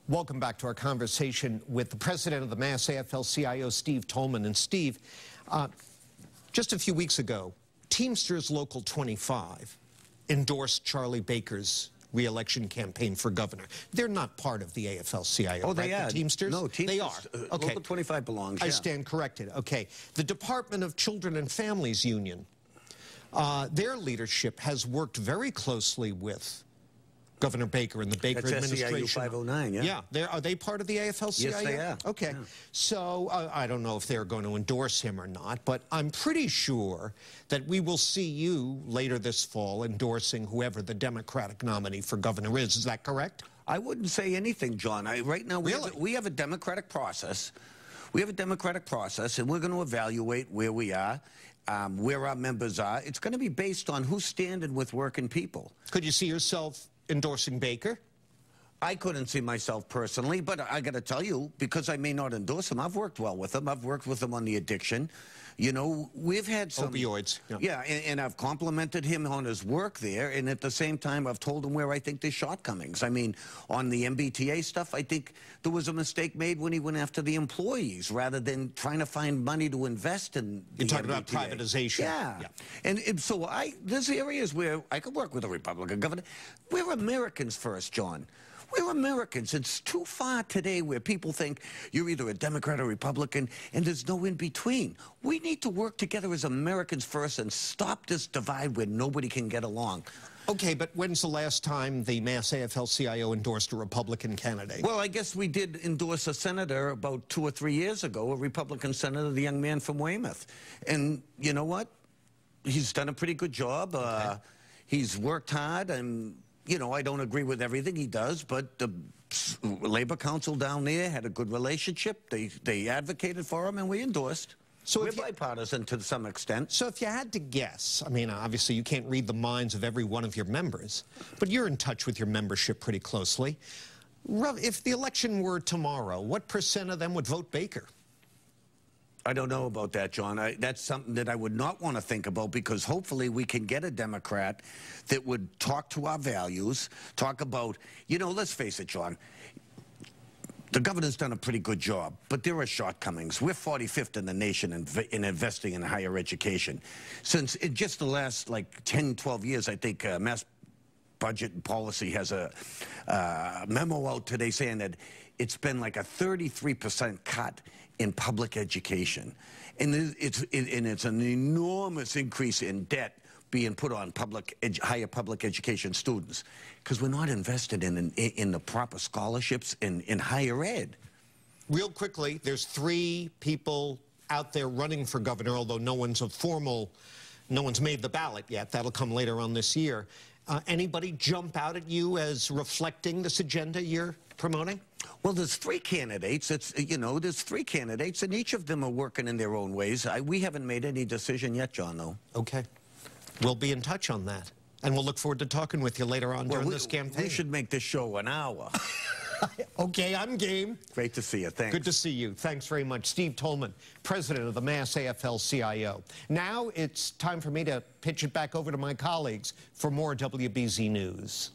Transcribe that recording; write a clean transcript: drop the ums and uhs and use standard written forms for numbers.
Welcome back to our conversation with the president of the Mass AFL-CIO, Steve Tolman. And Steve, just a few weeks ago, Teamsters Local 25 endorsed Charlie Baker's re-election campaign for governor. They're not part of the AFL-CIO. Oh, they right? are. The Teamsters? No, Teamsters. They are. Okay. Local 25 belongs, I stand corrected. Okay. The Department of Children and Families Union, their leadership has worked very closely with Governor Baker and the Baker administration. That's SCIU 509, yeah. Yeah. Are they part of the AFL-CIO? Yes, they are. Okay. Yeah. So I don't know if they're going to endorse him or not, but I'm pretty sure that we will see you later this fall endorsing whoever the Democratic nominee for governor is. Is that correct? I wouldn't say anything, John. Right now, we have a democratic process. We have a democratic process, and we're going to evaluate where we are, where our members are. It's going to be based on who's standing with working people. Could you see yourself endorsing Baker? I couldn't see myself personally, but I got to tell you, because I may not endorse him, I've worked well with him. I've worked with him on the addiction. You know, we've had some... Opioids. Yeah, and I've complimented him on his work there, and at the same time, I've told him where I think there's shortcomings. I mean, on the MBTA stuff, I think there was a mistake made when he went after the employees, rather than trying to find money to invest in the You're talking MBTA. about privatization. Yeah. And so there's areas where I could work with a Republican governor. We're Americans first, John. We're Americans. It's too far today where people think you're either a Democrat or Republican, and there's no in-between. We need to work together as Americans first and stop this divide where nobody can get along. Okay, but when's the last time the Mass AFL-CIO endorsed a Republican candidate? Well, I guess we did endorse a senator about 2 or 3 years ago, a Republican senator, the young man from Weymouth. And you know what? He's done a pretty good job. Okay. He's worked hard, and you know, I don't agree with everything he does, but the Labor Council down there had a good relationship. They advocated for him, and we endorsed. So we're bipartisan to some extent. So if you had to guess, I mean, obviously you can't read the minds of every one of your members, but you're in touch with your membership pretty closely. If the election were tomorrow, what % of them would vote Baker? I don't know about that, John. That's something that I would not want to think about, because hopefully we can get a Democrat that would talk to our values, talk about, you know, let's face it, John, the governor's done a pretty good job, but there are shortcomings. We're 45th in the nation in investing in higher education. Since in just the last, like, 10, 12 years, I think Mass Budget and Policy has a memo out today saying that it's been like a 33% cut in public education. And it's an enormous increase in debt being put on higher public education students, because we're not invested in the proper scholarships in higher ed. Real quickly, there's 3 people out there running for governor, although no one's made the ballot yet. That'll come later on this year. Anybody jump out at you as reflecting this agenda you're promoting? Well, there's 3 candidates. There's 3 candidates, and each of them are working in their own ways. We haven't made any decision yet, John, though. Okay. We'll be in touch on that, and we'll look forward to talking with you later on during this campaign. We should make this show an hour. Okay, I'm game. Great to see you. Thanks. Good to see you. Thanks very much. Steve Tolman, president of the Mass AFL-CIO. Now it's time for me to pitch it back over to my colleagues for more WBZ News.